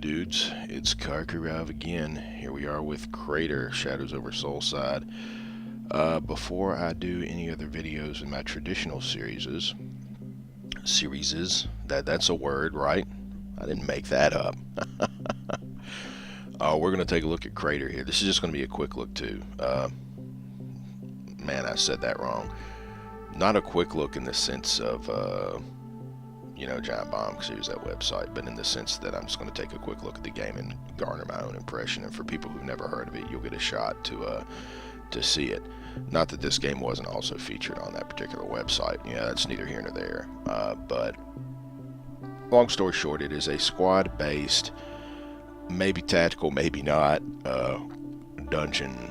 dudes? It's Karkarov again. Here we are with Krater, Shadows over Soulside. Before I do any other videos in my traditional series, that's a word, right? I didn't make that up. We're going to take a look at Krater here. This is just going to be a quick look too. Man, I said that wrong. Not a quick look in the sense of, Giant Bomb, because here's that website, but in the sense that I'm just going to take a quick look at the game and garner my own impression. And for people who've never heard of it, you'll get a shot to see it. Not that this game wasn't also featured on that particular website. Yeah, that's neither here nor there. But long story short, it is a squad-based, maybe tactical, maybe not, dungeon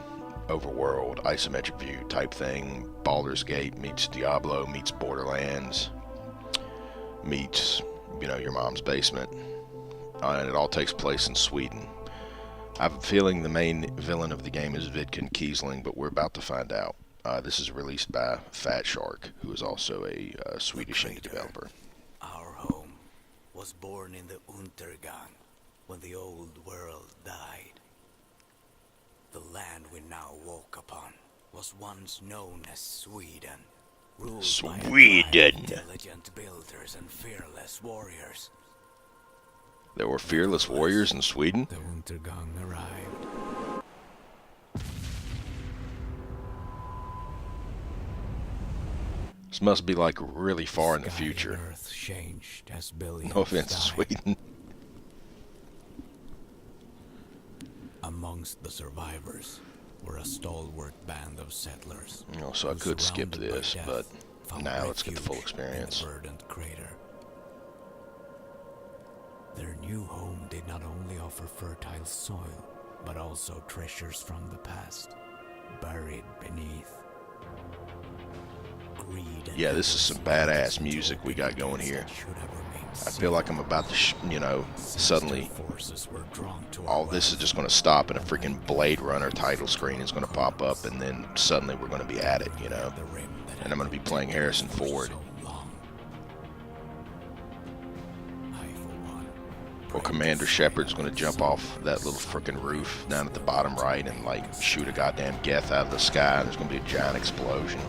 overworld isometric view type thing. Baldur's Gate meets Diablo meets Borderlands meets your mom's basement, and it all takes place in Sweden. I have a feeling the main villain of the game is Vidkun Kiesling, but we're about to find out. This is released by Fat Shark, who is also a Swedish indie developer. Our home was born in the Untergang when the old world died. The land we now walk upon was once known as Sweden. Ruled by intelligent builders and fearless warriors. There were fearless warriors in Sweden? The Untergang arrived. This must be like really far in the future. Earth changed as billions No offense to died. Sweden. Amongst the survivors were a stalwart band of settlers. So I who, could skip surrounded by this, death, but found now let's get the full refuge experience. in the verdant Krater. Their new home did not only offer fertile soil, but also treasures from the past, buried beneath. Greed and Yeah, this is some badass music we got going here. I feel like I'm about to, suddenly all this is just going to stop and a freaking Blade Runner title screen is going to pop up, and then suddenly we're going to be at it, and I'm going to be playing Harrison Ford. Or Commander Shepard's going to jump off that little freaking roof down at the bottom right and shoot a goddamn Geth out of the sky, and there's going to be a giant explosion.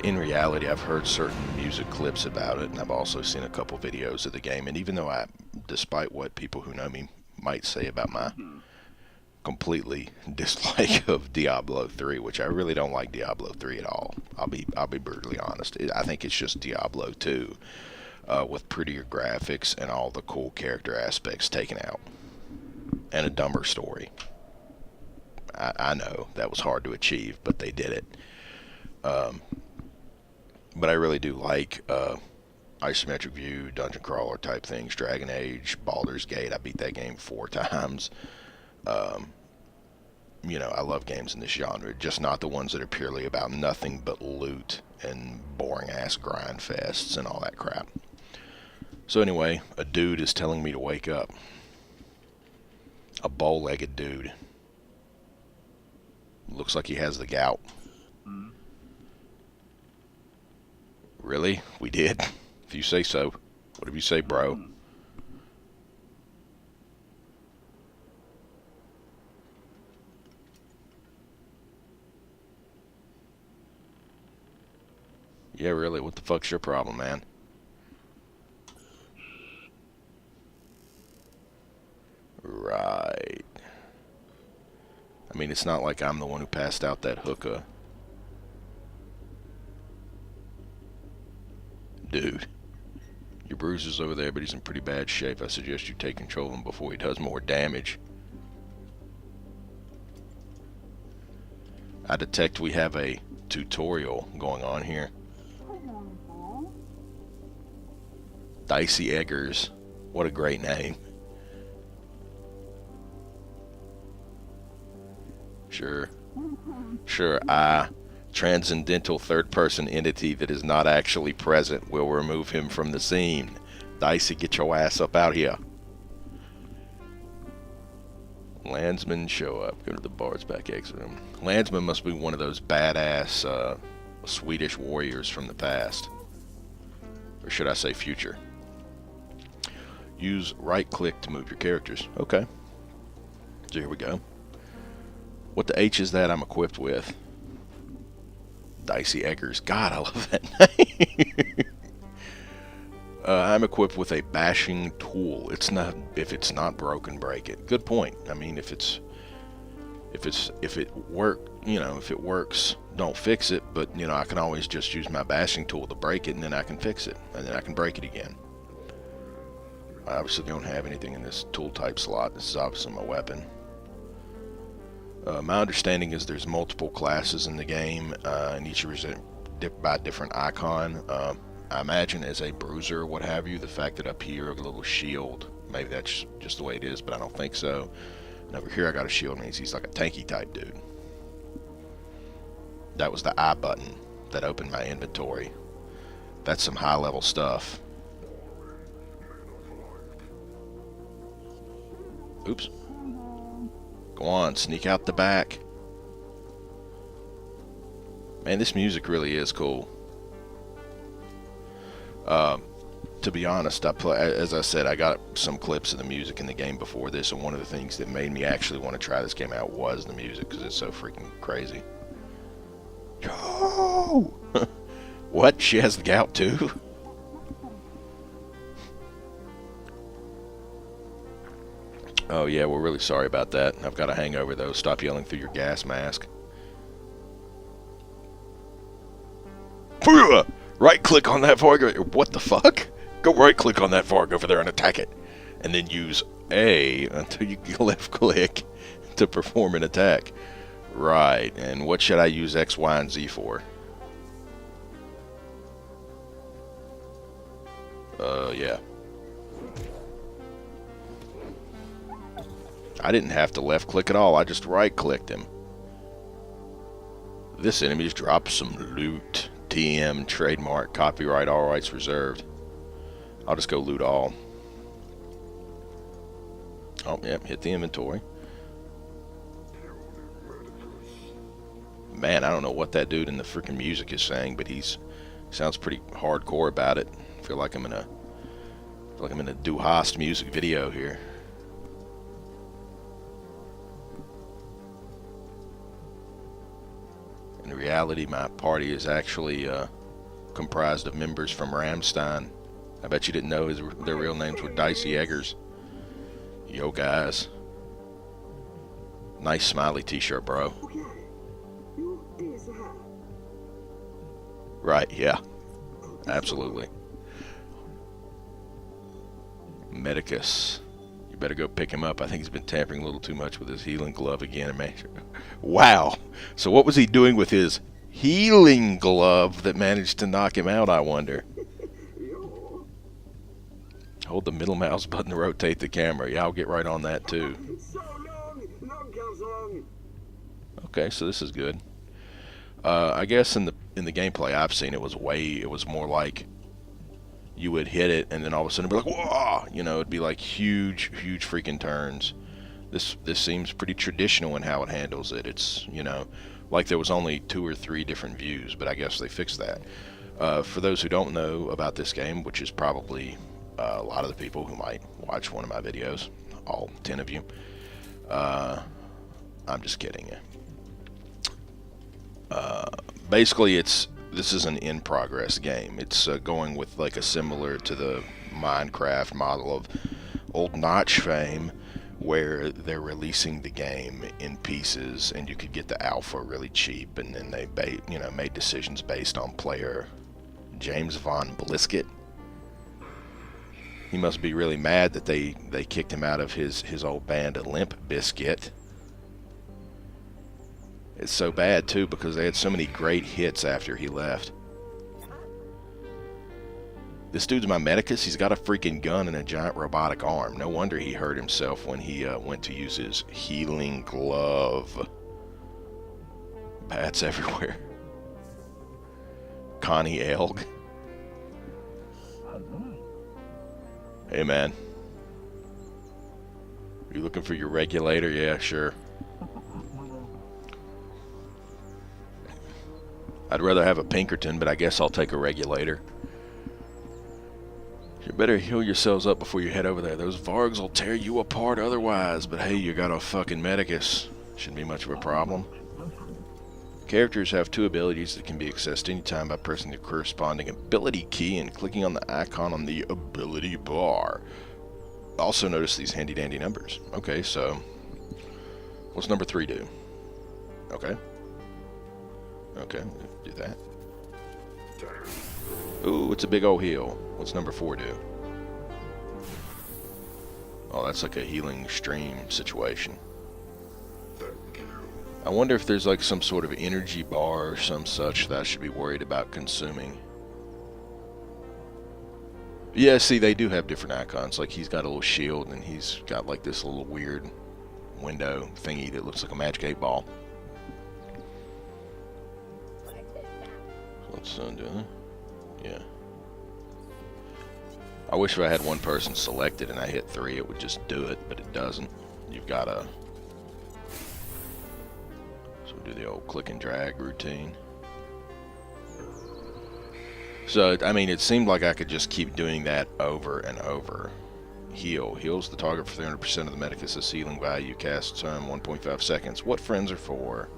In reality, I've heard certain music clips about it, and I've also seen a couple videos of the game. And even though despite what people who know me might say about my completely dislike of Diablo 3, which I really don't like Diablo 3 at all. I'll be brutally honest. I think it's just Diablo 2 with prettier graphics and all the cool character aspects taken out, and a dumber story. I know that was hard to achieve, but they did it. But I really do like isometric view, dungeon crawler type things, Dragon Age, Baldur's Gate. I beat that game 4 times. I love games in this genre, just not the ones that are purely about nothing but loot and boring ass grind fests and all that crap. So anyway, a dude is telling me to wake up. A bow-legged dude. Looks like he has the gout. Really? We did? If you say so. Whatever you say, bro. Yeah, really? What the fuck's your problem, man? Right. I mean, it's not like I'm the one who passed out that hookah. Dude, your bruiser's over there, but he's in pretty bad shape. I suggest you take control of him before he does more damage. I detect we have a tutorial going on here. Dicey Eggers. What a great name. Sure. Transcendental third-person entity that is not actually present will remove him from the scene. Dicey, get your ass up out here. Landsmen show up. Go to the bard's back exit room. Landsman must be one of those badass Swedish warriors from the past. Or should I say future? Use right click to move your characters. Okay. So here we go. What the H is that I'm equipped with? Dicey Eggers. God, I love that name. I'm equipped with a bashing tool. It's not, if it's not broken, break it. Good point. I mean, if it works, don't fix it. But you know, I can always just use my bashing tool to break it, and then I can fix it, and then I can break it again. I obviously don't have anything in this tool type slot. This is obviously my weapon. My understanding is there's multiple classes in the game, and each is by a different icon. I imagine as a bruiser or what have you, the fact that up here a little shield, maybe that's just the way it is, but I don't think so. And over here I got a shield, means he's like a tanky type dude. That was the I button that opened my inventory. That's some high level stuff. Oops. Go on, sneak out the back. Man, this music really is cool. To be honest, as I said, I got some clips of the music in the game before this, and one of the things that made me actually want to try this game out was the music, because it's so freaking crazy. Yo! What? She has the gout too? Oh yeah, we're really sorry about that. I've got a hangover though. Stop yelling through your gas mask. Right click on that Varg. What the fuck? Go right click on that Varg over there and attack it. And then use A until you can left click to perform an attack. Right, and what should I use X, Y, and Z for? Yeah. I didn't have to left click at all, I just right clicked him. This enemy just dropped some loot. TM, trademark, copyright, all rights reserved. I'll just go loot all. Oh, yep, hit the inventory. Man, I don't know what that dude in the freaking music is saying, but sounds pretty hardcore about it. I feel like I'm in a Du Hast music video here. In reality, my party is actually comprised of members from Rammstein. I bet you didn't know their real names were Dicey Eggers. Yo, guys. Nice smiley t-shirt, bro. Right, yeah. Absolutely. Medicus. You better go pick him up. I think he's been tampering a little too much with his healing glove again. Wow. So what was he doing with his healing glove that managed to knock him out, I wonder? Hold the middle mouse button to rotate the camera. Yeah, I'll get right on that too. Okay, so this is good. I guess in the gameplay I've seen, it was more like you would hit it and then all of a sudden it'd be like, whoa! You know, it'd be like huge freaking turns. This seems pretty traditional in how it handles it. It's, you know, like there was only 2 or 3 different views, but I guess they fixed that. For those who don't know about this game, which is probably a lot of the people who might watch one of my videos, all 10 of you, I'm just kidding you. Basically, this is an in-progress game. It's going with like a similar to the Minecraft model of Old Notch fame, where they're releasing the game in pieces, and you could get the alpha really cheap, and then they made decisions based on player James Von Blisket. He must be really mad that they kicked him out of his old band Limp Bizkit. It's so bad too because they had so many great hits after he left. This dude's my medicus. He's got a freaking gun and a giant robotic arm. No wonder he hurt himself when he went to use his healing glove. Bats everywhere. Connie Elg. Hey man. You looking for your regulator? Yeah, sure. I'd rather have a Pinkerton, but I guess I'll take a regulator. You better heal yourselves up before you head over there. Those Vargs will tear you apart otherwise. But hey, you got a fucking Medicus. Shouldn't be much of a problem. Characters have 2 abilities that can be accessed anytime by pressing the corresponding ability key and clicking on the icon on the ability bar. Also notice these handy dandy numbers. Okay, so what's number 3 do? Okay. Okay, do that. Ooh, it's a big old heal. What's number 4 do? Oh, that's like a healing stream situation. I wonder if there's like some sort of energy bar or some such that I should be worried about consuming. Yeah, see, they do have different icons. Like, he's got a little shield, and he's got like this little weird window thingy that looks like a magic 8 ball. Let's undo it. Yeah. I wish if I had one person selected and I hit 3, it would just do it, but it doesn't. You've got to... So do the old click and drag routine. So, I mean, it seemed like I could just keep doing that over and over. Heal. Heals the target for 300% of the Medicus' healing value. Cast time 1.5 seconds. What friends are for?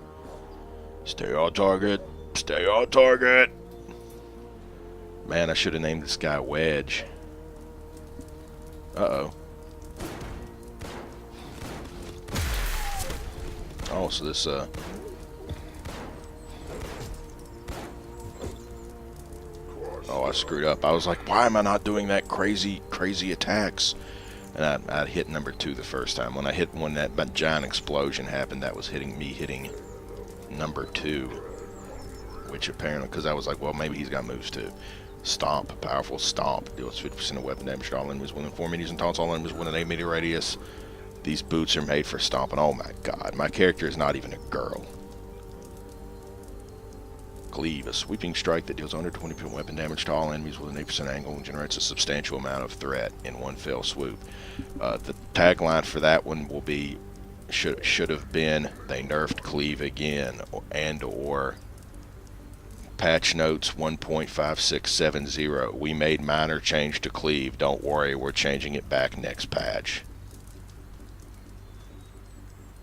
Stay on target. Stay on target. Man, I should have named this guy Wedge. Uh-oh. Oh, so this, Oh, I screwed up. I was like, why am I not doing that crazy attacks? And I hit number 2 the first time. When that giant explosion happened, that was hitting number 2. Which apparently, because I was like, well, maybe he's got moves too. Stomp, powerful stomp. Deals 50% of weapon damage to all enemies within 4 meters and taunts all enemies within an 8 meter radius. These boots are made for stomping. Oh my god, my character is not even a girl. Cleave, a sweeping strike that deals 120% weapon damage to all enemies with an 8% angle and generates a substantial amount of threat in one fell swoop. The tagline for that one will be, should have been, they nerfed Cleave again, or patch notes 1.5670. We made minor change to Cleave. Don't worry, we're changing it back next patch.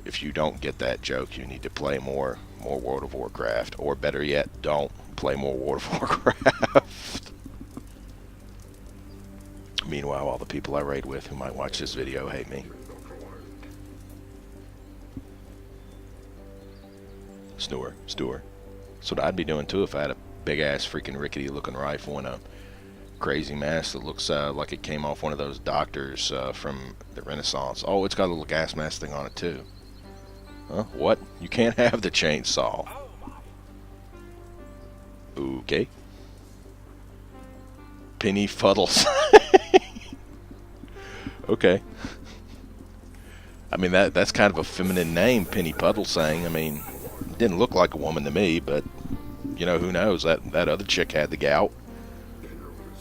If you don't get that joke, you need to play more World of Warcraft, or better yet, don't play more World of Warcraft. Meanwhile, all the people I raid with who might watch this video hate me. Stewer. That's what I'd be doing too if I had a big ass freaking rickety looking rifle and a crazy mask that looks like it came off one of those doctors from the Renaissance. Oh, it's got a little gas mask thing on it too. Huh? What? You can't have the chainsaw. Okay. Penny Fuddles. Okay. I mean, that's kind of a feminine name, Penny Puddlesang. I mean, it didn't look like a woman to me, but, you know, who knows? That other chick had the gout.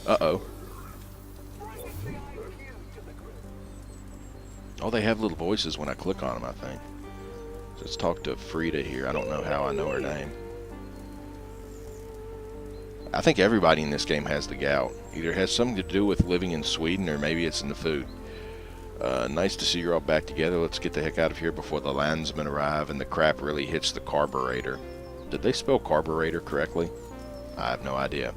Uh-oh. Oh, they have little voices when I click on them, I think. So let's talk to Frida here. I don't know how I know her name. I think everybody in this game has the gout. Either has something to do with living in Sweden, or maybe it's in the food. Nice to see you're all back together. Let's get the heck out of here before the landsmen arrive and the crap really hits the carburetor. Did they spell carburetor correctly? I have no idea.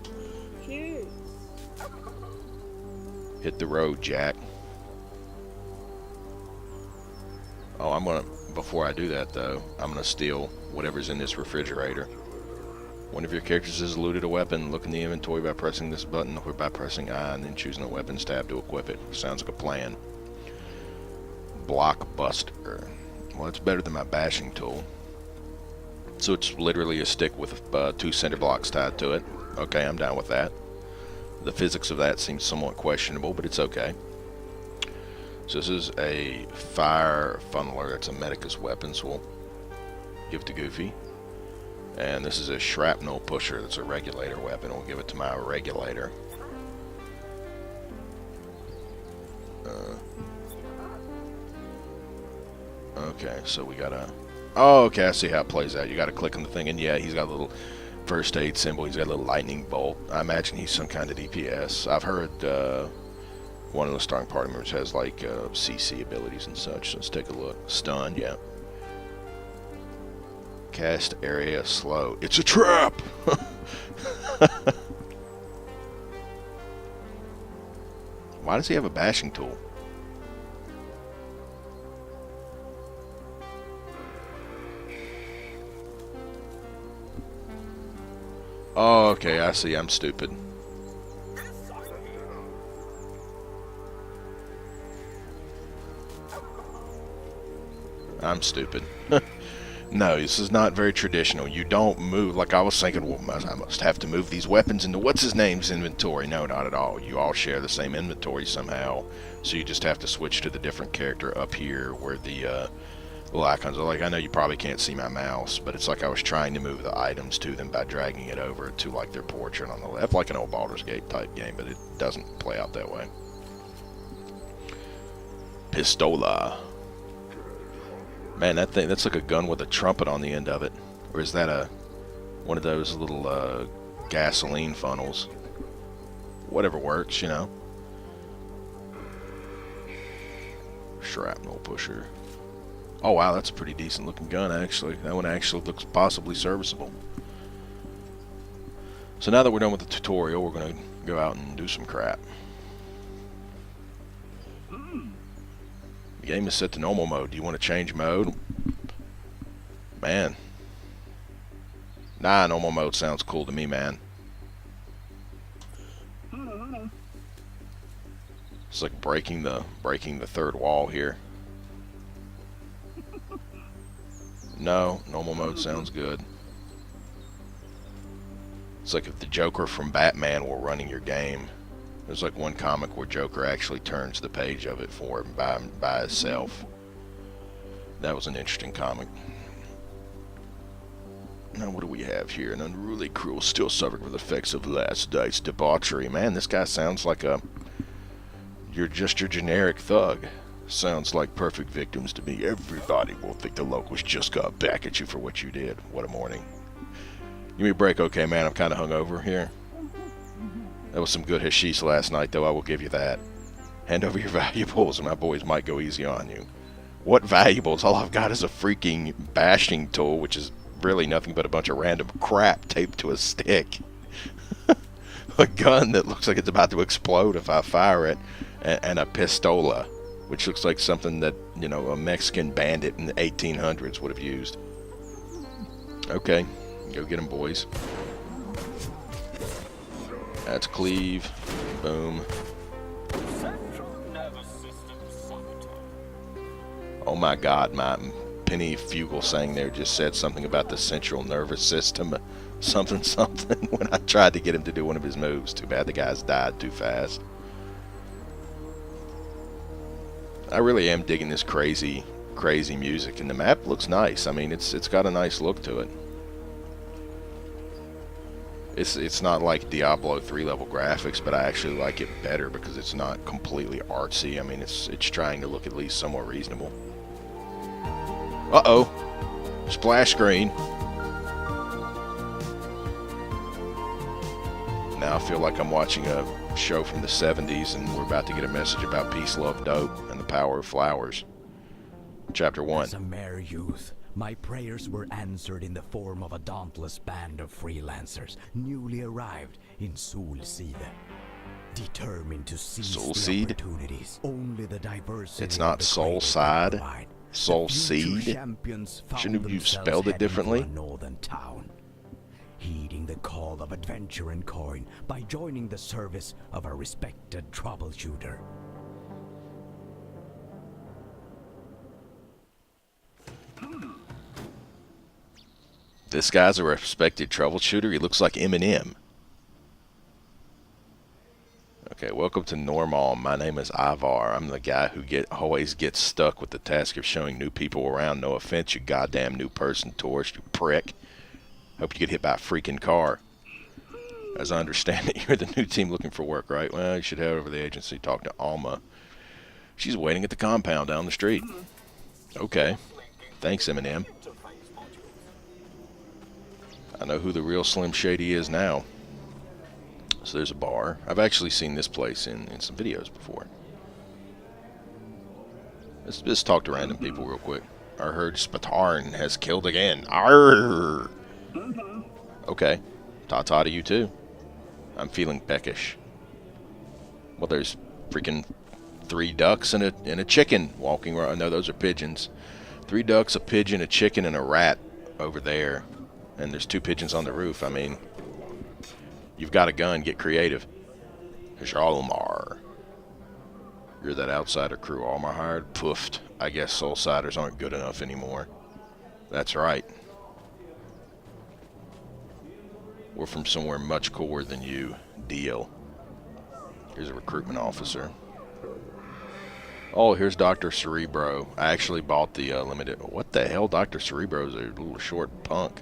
Hit the road, Jack. Oh, before I do that though, I'm gonna steal whatever's in this refrigerator. One of your characters has looted a weapon. Look in the inventory by pressing this button or by pressing I and then choosing the weapons tab to equip it. Sounds like a plan. Blockbuster. Well, it's better than my bashing tool. So it's literally a stick with 2 center blocks tied to it. Okay, I'm down with that. The physics of that seems somewhat questionable, but it's okay. So this is a fire funneler. It's a Medicus weapon, so we'll give it to Goofy. And this is a shrapnel pusher. That's a regulator weapon. We'll give it to my regulator. Okay, so we gotta... Oh, okay, I see how it plays out. You gotta click on the thing, and yeah, he's got a little First aid symbol. He's got a little lightning bolt. I imagine he's some kind of DPS. I've heard one of the starting party members has like CC abilities and such. So let's take a look. Stun, yeah. Cast area slow. It's a trap! Why does he have a bashing tool? Oh, okay, I see. I'm stupid. I'm stupid. No, this is not very traditional. You don't move, like I was thinking, well, I must have to move these weapons into what's-his-name's inventory. No, not at all. You all share the same inventory somehow, so you just have to switch to the different character up here where the little icons are. Like, I know you probably can't see my mouse, but it's like I was trying to move the items to them by dragging it over to, like, their portrait on the left, like an old Baldur's Gate type game, but it doesn't play out that way. Pistola. Man, that thing, that's like a gun with a trumpet on the end of it. Or is that one of those little gasoline funnels? Whatever works, you know. Shrapnel pusher. Oh wow, that's a pretty decent looking gun actually. That one actually looks possibly serviceable. So now that we're done with the tutorial, we're going to go out and do some crap. The game is set to normal mode. Do you want to change mode? Man. Nah, normal mode sounds cool to me, man. It's like breaking the third wall here. No, normal mode sounds good. It's like if the Joker from Batman were running your game. There's like one comic where Joker actually turns the page of it for him by himself. That was an interesting comic. Now what do we have here? An unruly crew still suffering with the effects of last night's debauchery. Man, this guy sounds like you're just your generic thug. Sounds like perfect victims to me. Everybody will think the locals just got back at you for what you did. What a morning. Give me a break, okay, man? I'm kind of hungover here. That was some good hashish last night, though, I will give you that. Hand over your valuables, and my boys might go easy on you. What valuables? All I've got is a freaking bashing tool, which is really nothing but a bunch of random crap taped to a stick. A gun that looks like it's about to explode if I fire it, and a pistola, which looks like something that, you know, a Mexican bandit in the 1800s would have used. Okay, go get them, boys. That's cleave. Boom. Oh my god, my Penny Fugal sang there just said something about the central nervous system. Something when I tried to get him to do one of his moves. Too bad the guys died too fast. I really am digging this crazy music, and the map looks nice. I mean, it's got a nice look to it. It's not like Diablo 3 level graphics, but I actually like it better because it's not completely artsy. I mean, it's trying to look at least somewhat reasonable. Uh-oh. Splash screen. Now I feel like I'm watching a show from the 70s and we're about to get a message about peace, love, dope, and the power of flowers. Chapter 1. As a mere youth, my prayers were answered in the form of a dauntless band of freelancers newly arrived in Soul Seed. Determined to seize the opportunities, only the diversity. It's not Soul Side, Soul Seed. Shouldn't you have spelled it differently? Northern town, heeding the call of adventure and coin by joining the service of a respected troubleshooter. This guy's a respected troubleshooter. He looks like Eminem. Okay, welcome to Normal. My name is Ivar. I'm the guy who always gets stuck with the task of showing new people around. No offense, you goddamn new person, tourist, you prick. Hope you get hit by a freaking car. As I understand it, you're the new team looking for work, right? Well, you should head over to the agency, talk to Alma. She's waiting at the compound down the street. Okay. Thanks, Eminem. I know who the real Slim Shady is now. So there's a bar. I've actually seen this place in some videos before. Let's just talk to random people real quick. I heard Spatarn has killed again. Arr! Okay. Ta-ta to you too. I'm feeling peckish. Well, there's freaking 3 ducks and a chicken walking around. No, those are pigeons. 3 ducks, a pigeon, a chicken, and a rat over there. And there's 2 pigeons on the roof. I mean, you've got a gun. Get creative. Here's your Alomar. You're that outsider crew Almar hired? Poofed. I guess Soulsiders aren't good enough anymore. That's right. We're from somewhere much cooler than you. Deal. Here's a recruitment officer. Oh, here's Dr. Cerebro. I actually bought the limited... What the hell? Dr. Cerebro's a little short punk.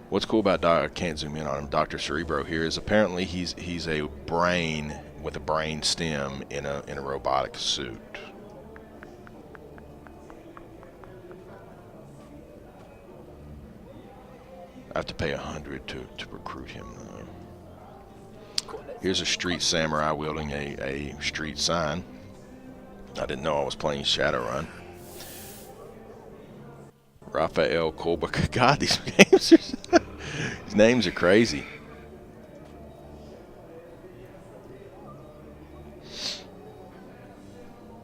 What's cool about I can't zoom in on him. Dr. Cerebro here is apparently he's a brain with a brain stem in a robotic suit. I have to pay 100 to recruit him though. Here's a street samurai wielding a street sign. I didn't know I was playing Shadowrun. Raphael Kolbach. God, these games are... these names are crazy.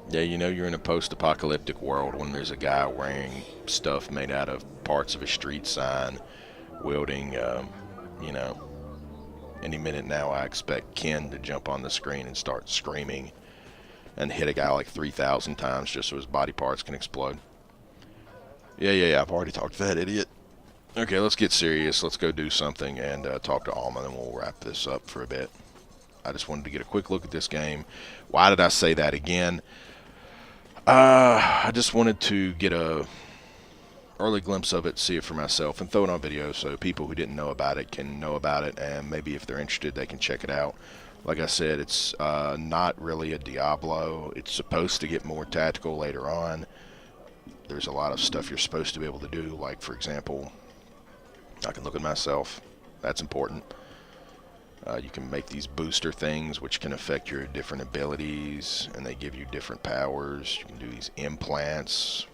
Yeah, you know you're in a post-apocalyptic world when there's a guy wearing stuff made out of parts of a street sign, wielding, you know, any minute now I expect Ken to jump on the screen and start screaming and hit a guy like 3,000 times just so his body parts can explode. Yeah, I've already talked to that idiot. Okay, let's get serious. Let's go do something and talk to Alma, and we'll wrap this up for a bit. I just wanted to get a quick look at this game. Why did I say that again? I just wanted to get a early glimpse of it, see it for myself, and throw it on video so people who didn't know about it can know about it, and maybe if they're interested they can check it out. Like I said, it's not really a Diablo. It's supposed to get more tactical later on. There's a lot of stuff you're supposed to be able to do, like for example, I can look at myself. That's important. You can make these booster things which can affect your different abilities, and they give you different powers. You can do these implants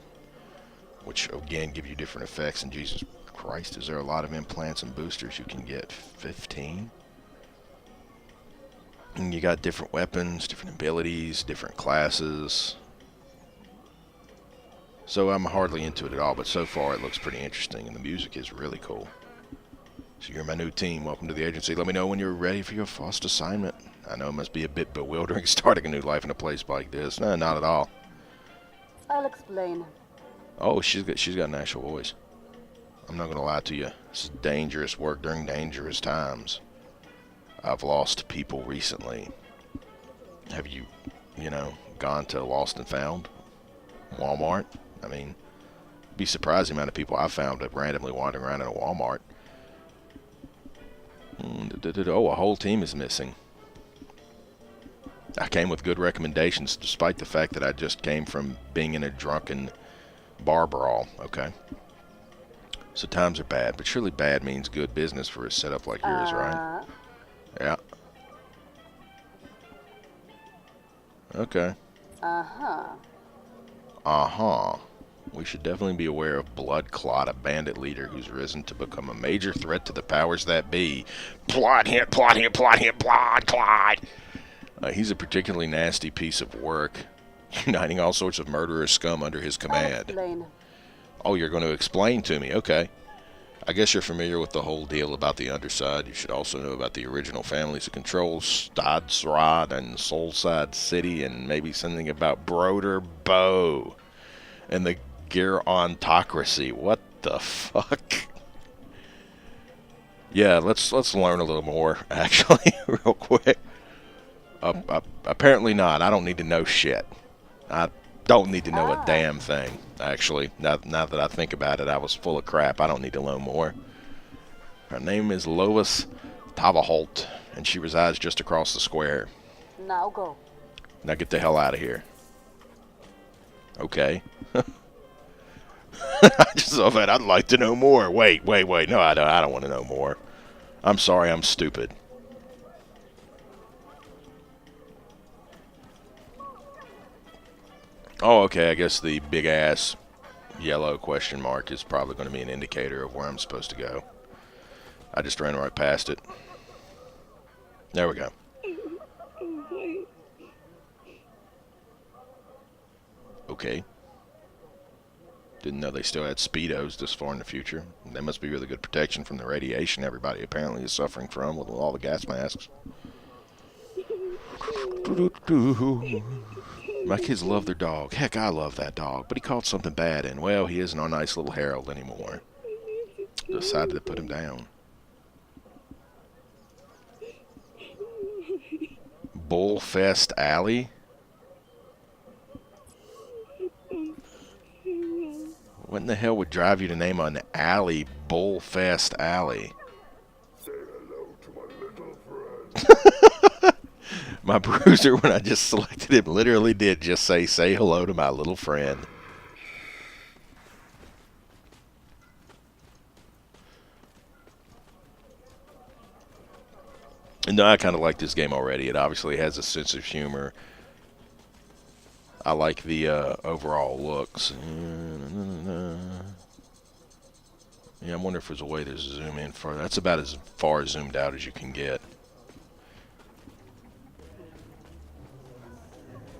which again give you different effects, and Jesus Christ, is there a lot of implants and boosters you can get? 15? And you got different weapons, different abilities, different classes. So I'm hardly into it at all, but so far it looks pretty interesting, and the music is really cool. So you're my new team. Welcome to the agency. Let me know when you're ready for your first assignment. I know it must be a bit bewildering starting a new life in a place like this. No, not at all. I'll explain. Oh, she's got an actual voice. I'm not going to lie to you. This is dangerous work during dangerous times. I've lost people recently. Have you gone to Lost and Found? Walmart? I mean, be surprised the amount of people I found randomly wandering around in a Walmart. Oh, a whole team is missing. I came with good recommendations despite the fact that I just came from being in a drunken bar brawl. Okay. So times are bad, but surely bad means good business for a setup like yours, right? Yeah. Okay. We should definitely be aware of Blood Clot, a bandit leader who's risen to become a major threat to the powers that be. Plot him, Blood Clot! He's a particularly nasty piece of work, uniting all sorts of murderous scum under his command. Oh, you're going to explain to me. Okay. I guess you're familiar with the whole deal about the Underside. You should also know about the original families who control Stadsrad and Soulside City, and maybe something about Broder Bow and the Gerontocracy. What the fuck? Yeah, let's learn a little more, actually, real quick. Apparently not. I don't need to know shit. I don't need to know a damn thing, actually. Now that I think about it, I was full of crap. I don't need to know more. Her name is Lois Tavaholt, and she resides just across the square. Now go. Now get the hell out of here. Okay. I just thought that I'd like to know more. Wait. No, I don't want to know more. I'm sorry, I'm stupid. Oh, okay, I guess the big-ass yellow question mark is probably going to be an indicator of where I'm supposed to go. I just ran right past it. There we go. Okay. Didn't know they still had Speedos this far in the future. They must be really good protection from the radiation everybody apparently is suffering from with all the gas masks. My kids love their dog. Heck, I love that dog. But he caught something bad, and, well, he isn't our nice little Harold anymore. Decided to put him down. Bullfest Alley? What in the hell would drive you to name an alley Bullfest Alley? Say hello to my little friend. My bruiser, when I just selected him, literally did just say hello to my little friend. And no, I kind of like this game already. It obviously has a sense of humor. I like the overall looks. Yeah, I wonder if there's a way to zoom in further. That's about as far zoomed out as you can get.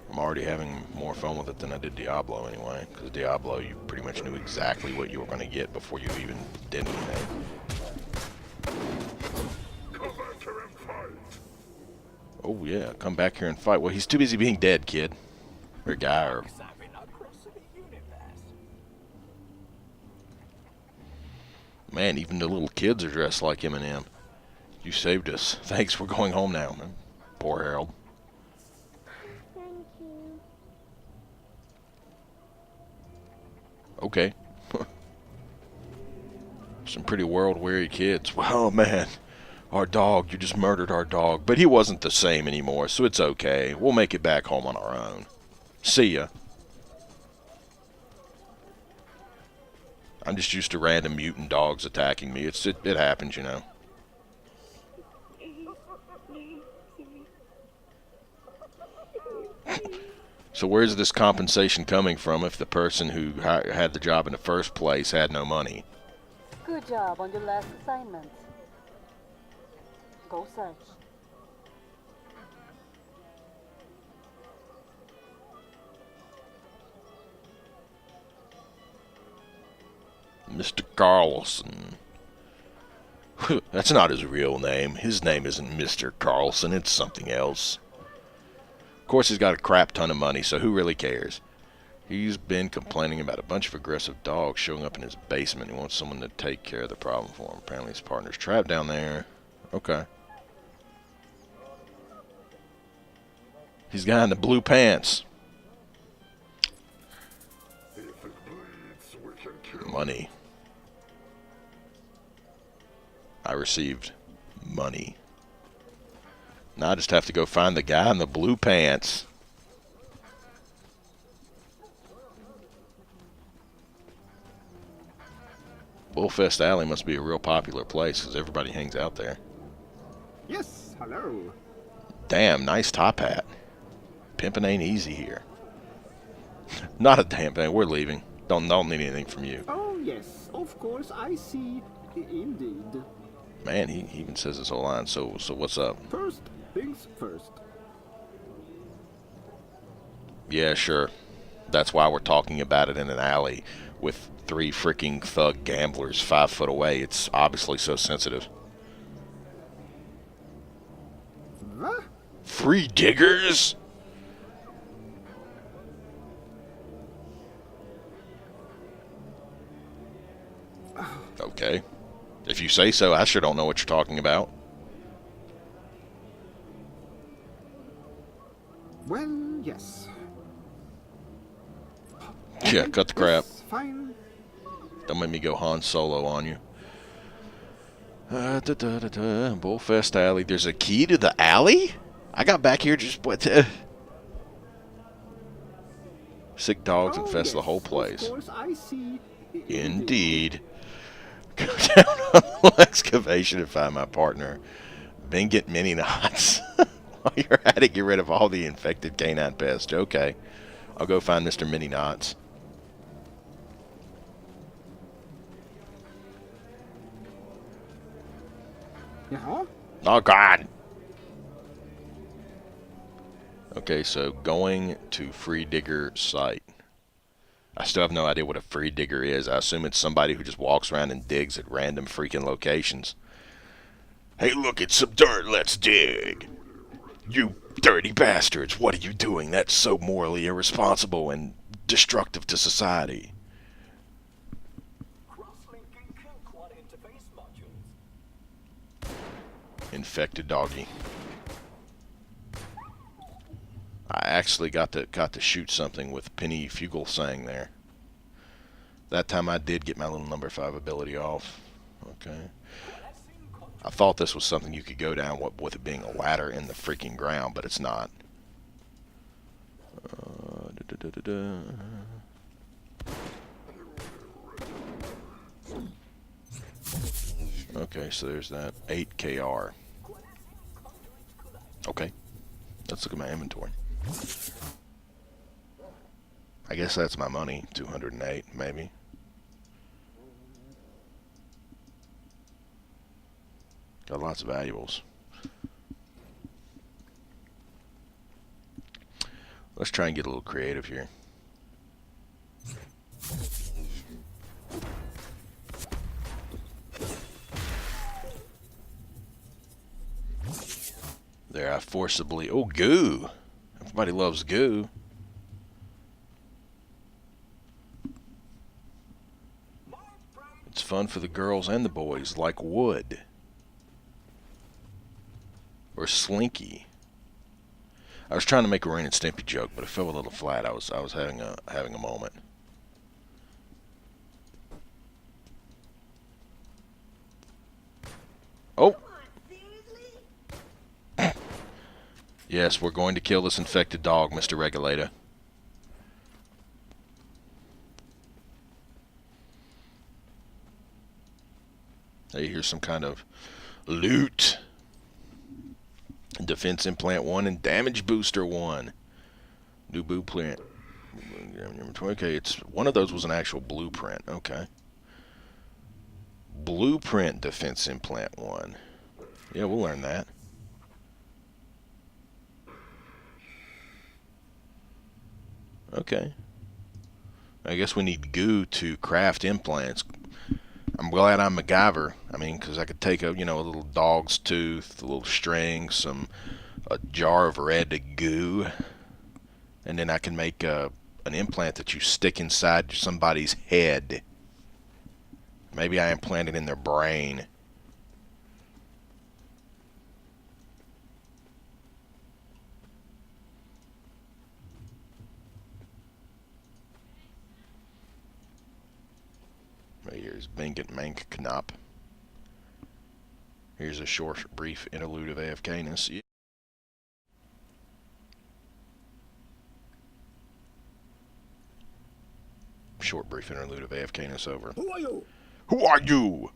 I'm already having more fun with it than I did Diablo anyway. Because Diablo, you pretty much knew exactly what you were going to get before you even did anything. Come back here and fight. Oh yeah, come back here and fight. Well, he's too busy being dead, kid. Or guy, or... Man, even the little kids are dressed like Eminem. You saved us. Thanks, we're going home now, man. Poor Harold. Thank you. Okay. Some pretty world-weary kids. Well, man, our dog, you just murdered our dog. But he wasn't the same anymore, so it's okay. We'll make it back home on our own. See ya. I'm just used to random mutant dogs attacking me. It happens, you know. So where's this compensation coming from if the person who had the job in the first place had no money? Good job on your last assignment. Go search. Mr. Carlson. That's not his real name. His name isn't Mr. Carlson. It's something else. Of course, he's got a crap ton of money, so who really cares? He's been complaining about a bunch of aggressive dogs showing up in his basement. He wants someone to take care of the problem for him. Apparently his partner's trapped down there. Okay. He's the guy in the blue pants. If it bleeds, we can kill Money. I received money. Now I just have to go find the guy in the blue pants. Bullfest Alley must be a real popular place because everybody hangs out there. Yes, hello. Damn, nice top hat. Pimping ain't easy here. Not a damn thing. We're leaving. Don't need anything from you. Oh, yes, of course, I see. Indeed. Man, he even says his whole line. So what's up? First things first. Yeah, sure. That's why we're talking about it in an alley with 3 freaking thug gamblers 5 foot away. It's obviously so sensitive. What? 3 diggers? Okay. If you say so, I sure don't know what you're talking about. Well, yes. Yeah, cut the crap. Yes, fine. Don't make me go Han Solo on you. Bullfest Alley. There's a key to the alley? I got back here just... Sick dogs infest the whole place. Of course, I see. Indeed. Go down on a little excavation and find my partner. Then get mini knots. While you're at it, get rid of all the infected canine pests. Okay. I'll go find Mr. Mini Knots. Yeah? Oh, God. Okay, so going to Free Digger site. I still have no idea what a Free Digger is. I assume it's somebody who just walks around and digs at random freaking locations. Hey, look, it's some dirt. Let's dig. You dirty bastards. What are you doing? That's so morally irresponsible and destructive to society. Infected doggy. I actually got to shoot something with Penny Fugelsang there. That time I did get my little number 5 ability off. Okay. I thought this was something you could go down with it being a ladder in the freaking ground, but it's not. Okay, so there's that 8 KR. Okay, let's look at my inventory. I guess that's my money, 208 maybe. Got lots of valuables. Let's try and get a little creative here. There, I forcibly... Oh, goo! Everybody loves goo. It's fun for the girls and the boys, like wood. Or slinky. I was trying to make a Ren and Stimpy joke, but it fell a little flat. I was having a moment. Oh. Yes, we're going to kill this infected dog, Mr. Regulator. Hey, here's some kind of loot. Defense Implant 1 and Damage Booster 1. New blueprint. Okay, it's one of those was an actual blueprint. Okay. Blueprint Defense Implant 1. Yeah, we'll learn that. Okay. I guess we need goo to craft implants. I'm glad I'm MacGyver. I mean, because I could take a little dog's tooth, a little string, a jar of red goo, and then I can make an implant that you stick inside somebody's head. Maybe I implant it in their brain. Here's Bingit Mank Knop. Here's a short, brief interlude of AFK-ness. Short, brief interlude of AFK-ness over. Who are you? Who are you?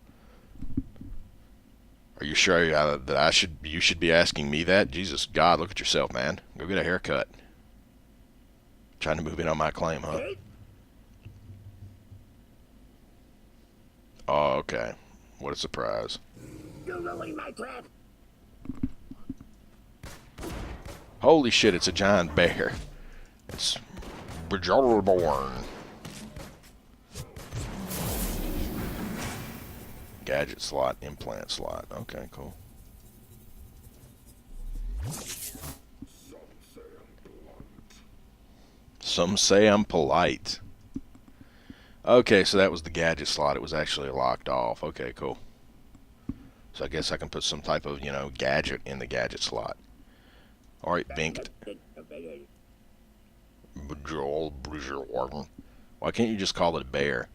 Are you sure that you should be asking me that? Jesus God, look at yourself, man. Go get a haircut. Trying to move in on my claim, huh? Oh, okay. What a surprise. You're ruining my trap. Holy shit, it's a giant bear. It's Bridgerborn. Gadget slot, implant slot. Okay, cool. Some say I'm polite. Okay, so that was the gadget slot. It was actually locked off. Okay, cool. So I guess I can put some type of, gadget in the gadget slot. Alright, Binked. Why can't you just call it a bear?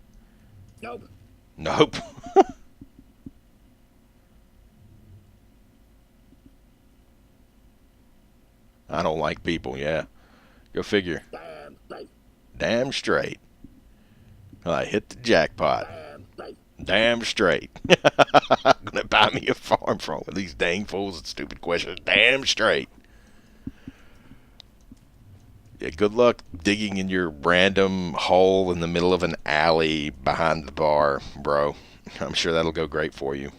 Nope. Nope. I don't like people, yeah. Go figure. Damn straight. Damn straight. I hit the jackpot. Damn straight. Gonna buy me a farm from with these dang fools and stupid questions. Damn straight. Yeah, good luck digging in your random hole in the middle of an alley behind the bar, bro. I'm sure that'll go great for you.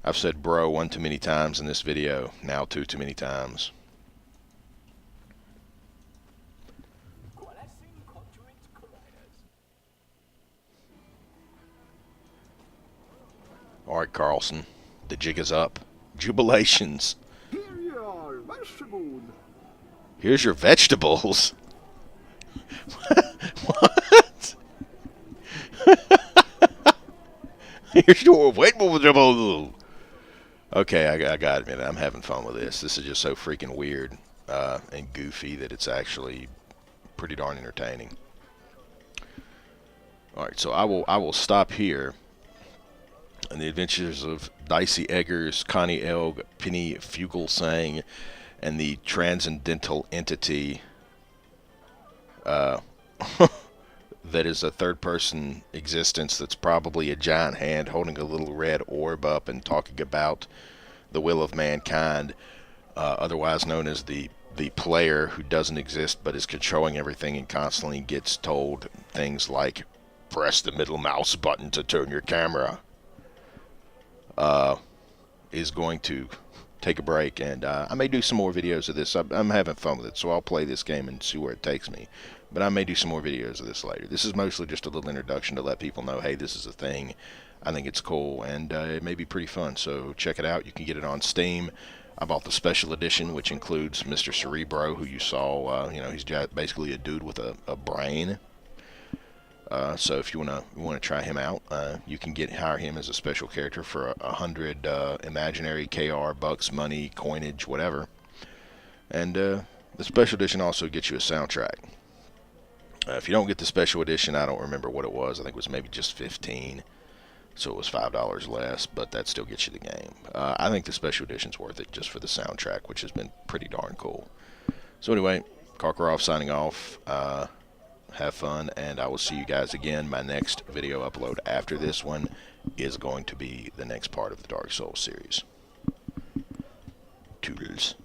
I've said bro one too many times in this video. Now two too many times. Alright, Carlson. The jig is up. Jubilations. Here you are, vegetable. Here's your vegetables. What? Here's your vegetables. Okay, I gotta admit, I'm having fun with this. This is just so freaking weird and goofy that it's actually pretty darn entertaining. Alright, so I will stop here. And the adventures of Dicey Eggers, Connie Elg, Penny Fugelsang, and the transcendental entity that is a third-person existence that's probably a giant hand holding a little red orb up and talking about the will of mankind, otherwise known as the player who doesn't exist but is controlling everything and constantly gets told things like, press the middle mouse button to turn your camera. Is going to take a break, and I may do some more videos of this. I'm having fun with it, so I'll play this game and see where it takes me. But I may do some more videos of this later. This is mostly just a little introduction to let people know, hey, this is a thing. I think it's cool, and it may be pretty fun, so check it out. You can get it on Steam. I bought the special edition, which includes Mr. Cerebro, who you saw. You know, he's basically a dude with a brain. So if you wanna try him out, you can hire him as a special character for 100 imaginary KR bucks, money, coinage, whatever. And the special edition also gets you a soundtrack. If you don't get the special edition, I don't remember what it was. I think it was maybe just 15, so it was $5 less, but that still gets you the game. I think the special edition's worth it just for the soundtrack, which has been pretty darn cool. So anyway, Karkarov signing off. Have fun, and I will see you guys again. My next video upload after this one is going to be the next part of the Dark Souls series. Toodles.